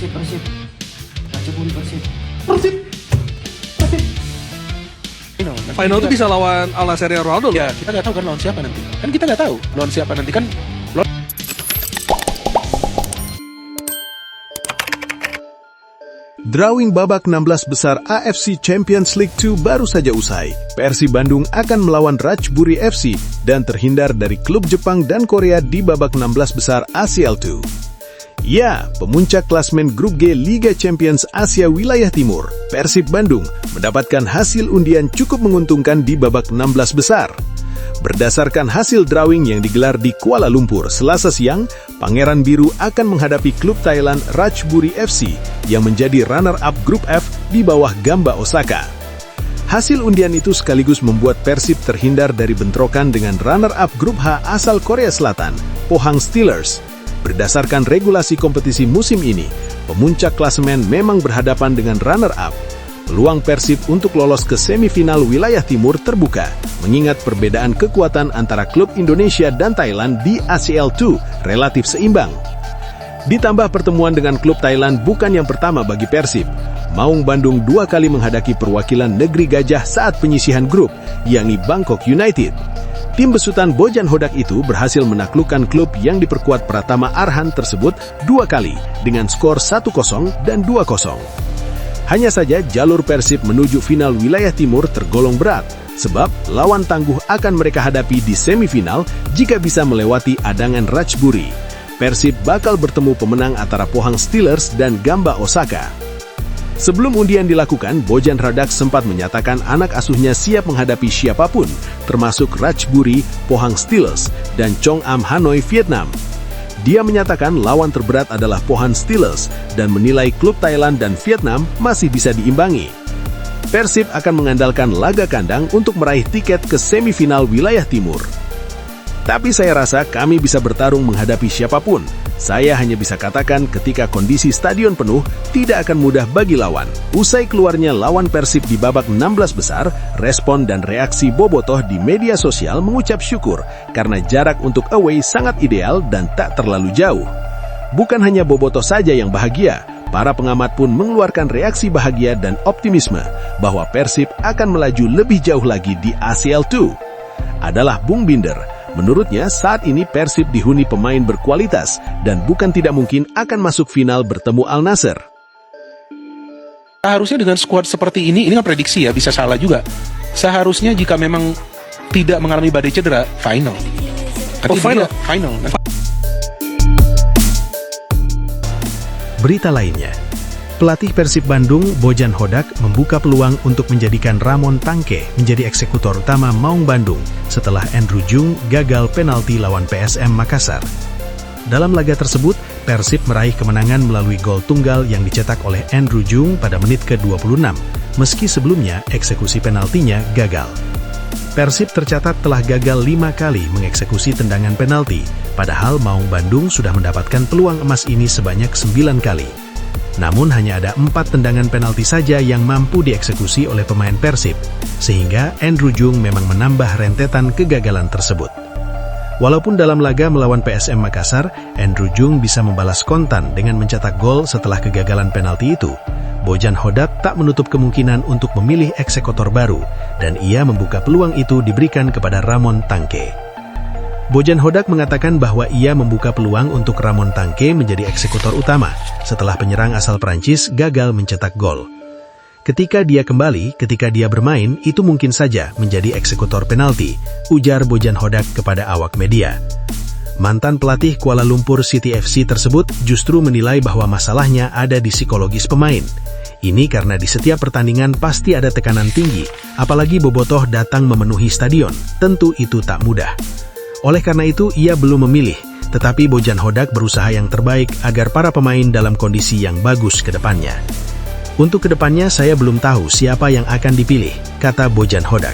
Persib. Baca Buri Persib. Persib. Final itu bisa lawan Al Nassr Ronaldo loh. Ya, kita nggak tahu kan lawan siapa nanti. Kan kita nggak tahu lawan siapa nanti kan. Drawing babak 16 besar AFC Champions League 2 baru saja usai. Persib Bandung akan melawan Ratchaburi FC dan terhindar dari klub Jepang dan Korea di babak 16 besar ACL 2. Ya, pemuncak klasmen Grup G Liga Champions Asia Wilayah Timur, Persib Bandung, mendapatkan hasil undian cukup menguntungkan di babak 16 besar. Berdasarkan hasil drawing yang digelar di Kuala Lumpur Selasa siang, Pangeran Biru akan menghadapi klub Thailand Ratchaburi FC yang menjadi runner-up Grup F di bawah Gamba Osaka. Hasil undian itu sekaligus membuat Persib terhindar dari bentrokan dengan runner-up Grup H asal Korea Selatan, Pohang Steelers. Berdasarkan regulasi kompetisi musim ini, pemuncak klasemen memang berhadapan dengan runner-up. Peluang Persib untuk lolos ke semifinal wilayah timur terbuka, mengingat perbedaan kekuatan antara klub Indonesia dan Thailand di ACL 2 relatif seimbang. Ditambah pertemuan dengan klub Thailand bukan yang pertama bagi Persib. Maung Bandung 2 kali menghadapi perwakilan negeri gajah saat penyisihan grup, yakni Bangkok United. Tim besutan Bojan Hodak itu berhasil menaklukkan klub yang diperkuat Pratama Arhan tersebut 2 kali dengan skor 1-0 dan 2-0. Hanya saja jalur Persib menuju final wilayah timur tergolong berat, sebab lawan tangguh akan mereka hadapi di semifinal jika bisa melewati adangan Ratchaburi. Persib bakal bertemu pemenang antara Pohang Steelers dan Gamba Osaka. Sebelum undian dilakukan, Bojan Hodak sempat menyatakan anak asuhnya siap menghadapi siapapun, termasuk Ratchaburi, Pohang Steelers, dan Chong Am Hanoi, Vietnam. Dia menyatakan lawan terberat adalah Pohang Steelers dan menilai klub Thailand dan Vietnam masih bisa diimbangi. Persib akan mengandalkan laga kandang untuk meraih tiket ke semifinal wilayah timur. Tapi saya rasa kami bisa bertarung menghadapi siapapun. Saya hanya bisa katakan ketika kondisi stadion penuh, tidak akan mudah bagi lawan. Usai keluarnya lawan Persib di babak 16 besar, respon dan reaksi Bobotoh di media sosial mengucap syukur karena jarak untuk away sangat ideal dan tak terlalu jauh. Bukan hanya Bobotoh saja yang bahagia, para pengamat pun mengeluarkan reaksi bahagia dan optimisme bahwa Persib akan melaju lebih jauh lagi di ACL 2. Adalah Bung Binder. Menurutnya, saat ini Persib dihuni pemain berkualitas dan bukan tidak mungkin akan masuk final bertemu Al Nassr. Seharusnya dengan skuad seperti ini kan prediksi ya, bisa salah juga. Seharusnya jika memang tidak mengalami badai cedera, final. Final. Berita lainnya, pelatih Persib Bandung, Bojan Hodak, membuka peluang untuk menjadikan Ramon Tangke menjadi eksekutor utama Maung Bandung setelah Andrew Jung gagal penalti lawan PSM Makassar. Dalam laga tersebut, Persib meraih kemenangan melalui gol tunggal yang dicetak oleh Andrew Jung pada menit ke-26, meski sebelumnya eksekusi penaltinya gagal. Persib tercatat telah gagal 5 kali mengeksekusi tendangan penalti, padahal Maung Bandung sudah mendapatkan peluang emas ini sebanyak 9 kali. Namun hanya ada 4 tendangan penalti saja yang mampu dieksekusi oleh pemain Persib, sehingga Andrew Jung memang menambah rentetan kegagalan tersebut. Walaupun dalam laga melawan PSM Makassar, Andrew Jung bisa membalas kontan dengan mencetak gol setelah kegagalan penalti itu, Bojan Hodak tak menutup kemungkinan untuk memilih eksekutor baru, dan ia membuka peluang itu diberikan kepada Ramon Tangke. Bojan Hodak mengatakan bahwa ia membuka peluang untuk Ramon Tangke menjadi eksekutor utama setelah penyerang asal Prancis gagal mencetak gol. Ketika dia bermain, itu mungkin saja menjadi eksekutor penalti, ujar Bojan Hodak kepada awak media. Mantan pelatih Kuala Lumpur City FC tersebut justru menilai bahwa masalahnya ada di psikologis pemain. Ini karena di setiap pertandingan pasti ada tekanan tinggi, apalagi Bobotoh datang memenuhi stadion, tentu itu tak mudah. Oleh karena itu, ia belum memilih, tetapi Bojan Hodak berusaha yang terbaik agar para pemain dalam kondisi yang bagus ke depannya. Untuk ke depannya, saya belum tahu siapa yang akan dipilih, kata Bojan Hodak.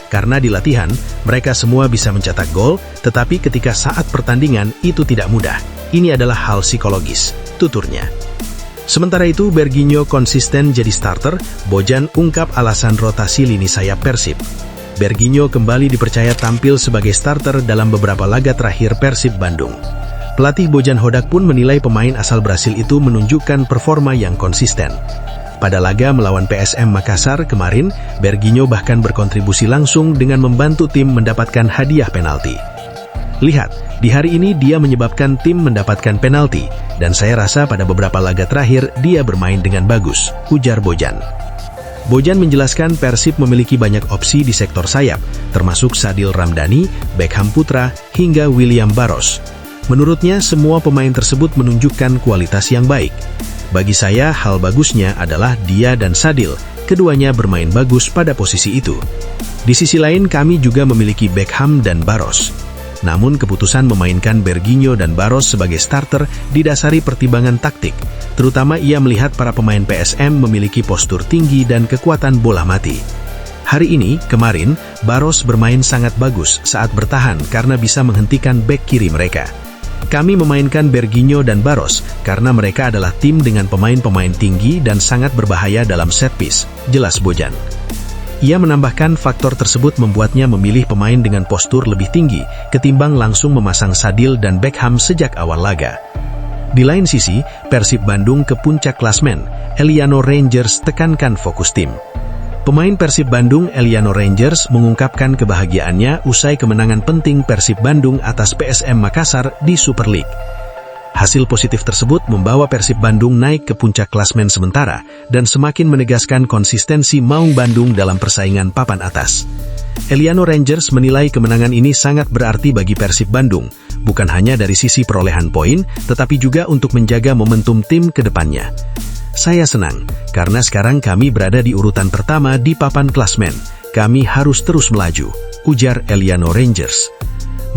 Karena di latihan, mereka semua bisa mencetak gol, tetapi ketika saat pertandingan itu tidak mudah. Ini adalah hal psikologis, tuturnya. Sementara itu, Berginho konsisten jadi starter, Bojan ungkap alasan rotasi lini sayap Persib. Berginho kembali dipercaya tampil sebagai starter dalam beberapa laga terakhir Persib Bandung. Pelatih Bojan Hodak pun menilai pemain asal Brasil itu menunjukkan performa yang konsisten. Pada laga melawan PSM Makassar kemarin, Berginho bahkan berkontribusi langsung dengan membantu tim mendapatkan hadiah penalti. Lihat, di hari ini dia menyebabkan tim mendapatkan penalti, dan saya rasa pada beberapa laga terakhir dia bermain dengan bagus, ujar Bojan. Bojan menjelaskan Persib memiliki banyak opsi di sektor sayap, termasuk Sadil Ramdhani, Beckham Putra, hingga William Barros. Menurutnya, semua pemain tersebut menunjukkan kualitas yang baik. Bagi saya, hal bagusnya adalah dia dan Sadil, keduanya bermain bagus pada posisi itu. Di sisi lain, kami juga memiliki Beckham dan Barros. Namun, keputusan memainkan Berginho dan Barros sebagai starter didasari pertimbangan taktik, terutama ia melihat para pemain PSM memiliki postur tinggi dan kekuatan bola mati. Hari ini, kemarin, Barros bermain sangat bagus saat bertahan karena bisa menghentikan bek kiri mereka. Kami memainkan Berginho dan Barros karena mereka adalah tim dengan pemain-pemain tinggi dan sangat berbahaya dalam set piece, jelas Bojan. Ia menambahkan faktor tersebut membuatnya memilih pemain dengan postur lebih tinggi ketimbang langsung memasang Sadil dan Beckham sejak awal laga. Di lain sisi, Persib Bandung ke puncak klasmen, Eliano Rangers tekankan fokus tim. Pemain Persib Bandung Eliano Rangers mengungkapkan kebahagiaannya usai kemenangan penting Persib Bandung atas PSM Makassar di Super League. Hasil positif tersebut membawa Persib Bandung naik ke puncak klasmen sementara dan semakin menegaskan konsistensi Maung Bandung dalam persaingan papan atas. Eliano Rangers menilai kemenangan ini sangat berarti bagi Persib Bandung, bukan hanya dari sisi perolehan poin, tetapi juga untuk menjaga momentum tim ke depannya. Saya senang, karena sekarang kami berada di urutan pertama di papan klasmen. Kami harus terus melaju, ujar Eliano Rangers.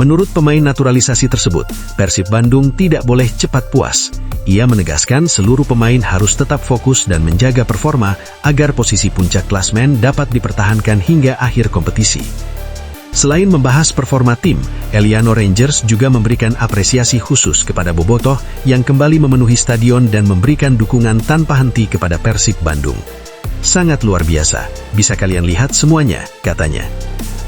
Menurut pemain naturalisasi tersebut, Persib Bandung tidak boleh cepat puas. Ia menegaskan seluruh pemain harus tetap fokus dan menjaga performa agar posisi puncak klasmen dapat dipertahankan hingga akhir kompetisi. Selain membahas performa tim, Eliano Rangers juga memberikan apresiasi khusus kepada Bobotoh yang kembali memenuhi stadion dan memberikan dukungan tanpa henti kepada Persib Bandung. Sangat luar biasa, bisa kalian lihat semuanya, katanya.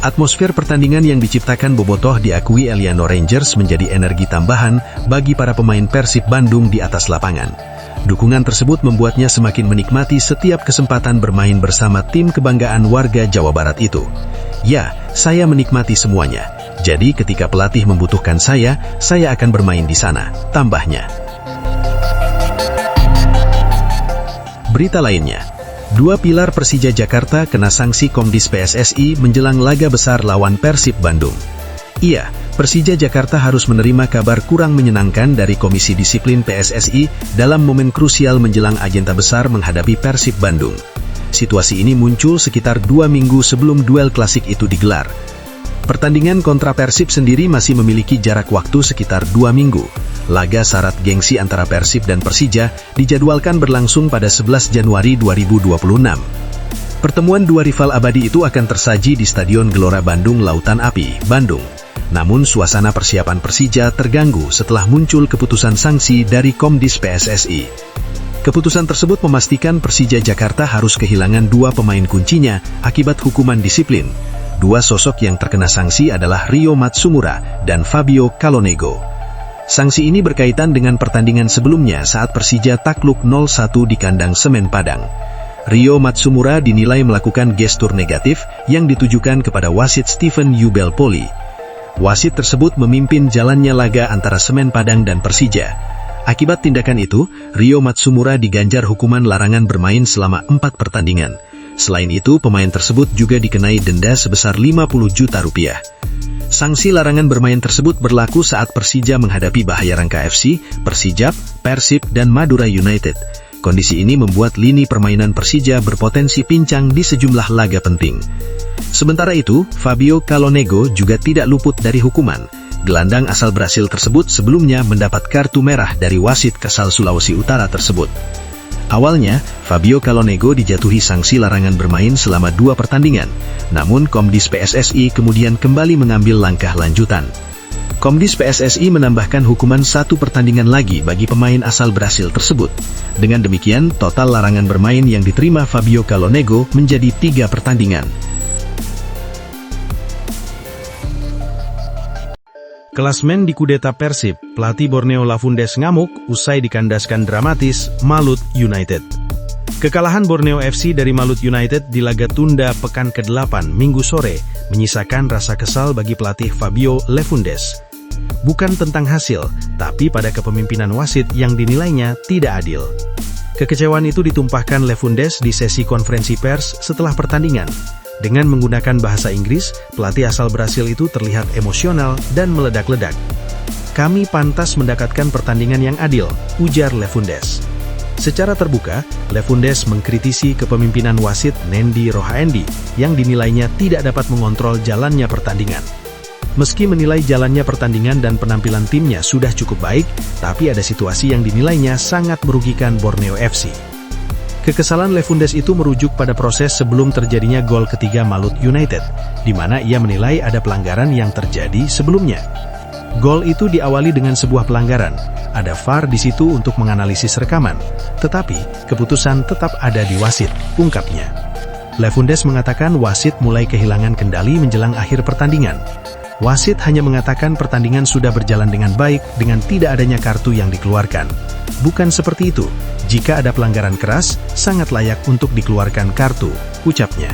Atmosfer pertandingan yang diciptakan Bobotoh diakui Eliano Rangers menjadi energi tambahan bagi para pemain Persib Bandung di atas lapangan. Dukungan tersebut membuatnya semakin menikmati setiap kesempatan bermain bersama tim kebanggaan warga Jawa Barat itu. Ya, saya menikmati semuanya. Jadi ketika pelatih membutuhkan saya akan bermain di sana, tambahnya. Berita lainnya, 2 pilar Persija Jakarta kena sanksi Komdis PSSI menjelang laga besar lawan Persib Bandung. Iya, Persija Jakarta harus menerima kabar kurang menyenangkan dari Komisi Disiplin PSSI dalam momen krusial menjelang agenda besar menghadapi Persib Bandung. Situasi ini muncul sekitar 2 minggu sebelum duel klasik itu digelar. Pertandingan kontra Persib sendiri masih memiliki jarak waktu sekitar 2 minggu. Laga syarat gengsi antara Persib dan Persija dijadwalkan berlangsung pada 11 Januari 2026. Pertemuan dua rival abadi itu akan tersaji di Stadion Gelora Bandung Lautan Api, Bandung. Namun suasana persiapan Persija terganggu setelah muncul keputusan sanksi dari Komdis PSSI. Keputusan tersebut memastikan Persija Jakarta harus kehilangan 2 pemain kuncinya akibat hukuman disiplin. 2 sosok yang terkena sanksi adalah Rio Matsumura dan Fabio Calonego. Sanksi ini berkaitan dengan pertandingan sebelumnya saat Persija takluk 0-1 di kandang Semen Padang. Rio Matsumura dinilai melakukan gestur negatif yang ditujukan kepada wasit Stephen Yubel Poli. Wasit tersebut memimpin jalannya laga antara Semen Padang dan Persija. Akibat tindakan itu, Rio Matsumura diganjar hukuman larangan bermain selama 4 pertandingan. Selain itu, pemain tersebut juga dikenai denda sebesar 50 juta rupiah. Sanksi larangan bermain tersebut berlaku saat Persija menghadapi Bahayarangka FC, Persijap, Persib, dan Madura United. Kondisi ini membuat lini permainan Persija berpotensi pincang di sejumlah laga penting. Sementara itu, Fabio Calonego juga tidak luput dari hukuman. Gelandang asal Brasil tersebut sebelumnya mendapat kartu merah dari wasit Kasal Sulawesi Utara tersebut. Awalnya, Fabio Calonego dijatuhi sanksi larangan bermain selama 2 pertandingan, namun Komdis PSSI kemudian kembali mengambil langkah lanjutan. Komdis PSSI menambahkan hukuman 1 pertandingan lagi bagi pemain asal Brasil tersebut. Dengan demikian, total larangan bermain yang diterima Fabio Calonego menjadi 3 pertandingan. Klasmen dikudeta Persib, pelatih Borneo Lafundès ngamuk usai dikandaskan dramatis Malut United. Kekalahan Borneo FC dari Malut United di laga tunda pekan ke-8 Minggu sore menyisakan rasa kesal bagi pelatih Fabio Lafundès. Bukan tentang hasil, tapi pada kepemimpinan wasit yang dinilainya tidak adil. Kekecewaan itu ditumpahkan Lafundès di sesi konferensi pers setelah pertandingan. Dengan menggunakan bahasa Inggris, pelatih asal Brasil itu terlihat emosional dan meledak-ledak. "Kami pantas mendapatkan pertandingan yang adil," ujar Lafundès. Secara terbuka, Lafundès mengkritisi kepemimpinan wasit Nendi Rohaendi yang dinilainya tidak dapat mengontrol jalannya pertandingan. Meski menilai jalannya pertandingan dan penampilan timnya sudah cukup baik, tapi ada situasi yang dinilainya sangat merugikan Borneo FC. Kekesalan Lafundès itu merujuk pada proses sebelum terjadinya gol ketiga Malut United, di mana ia menilai ada pelanggaran yang terjadi sebelumnya. Gol itu diawali dengan sebuah pelanggaran. Ada VAR di situ untuk menganalisis rekaman, tetapi keputusan tetap ada di wasit, ungkapnya. Lafundès mengatakan wasit mulai kehilangan kendali menjelang akhir pertandingan. Wasit hanya mengatakan pertandingan sudah berjalan dengan baik dengan tidak adanya kartu yang dikeluarkan. Bukan seperti itu. Jika ada pelanggaran keras, sangat layak untuk dikeluarkan kartu, ucapnya.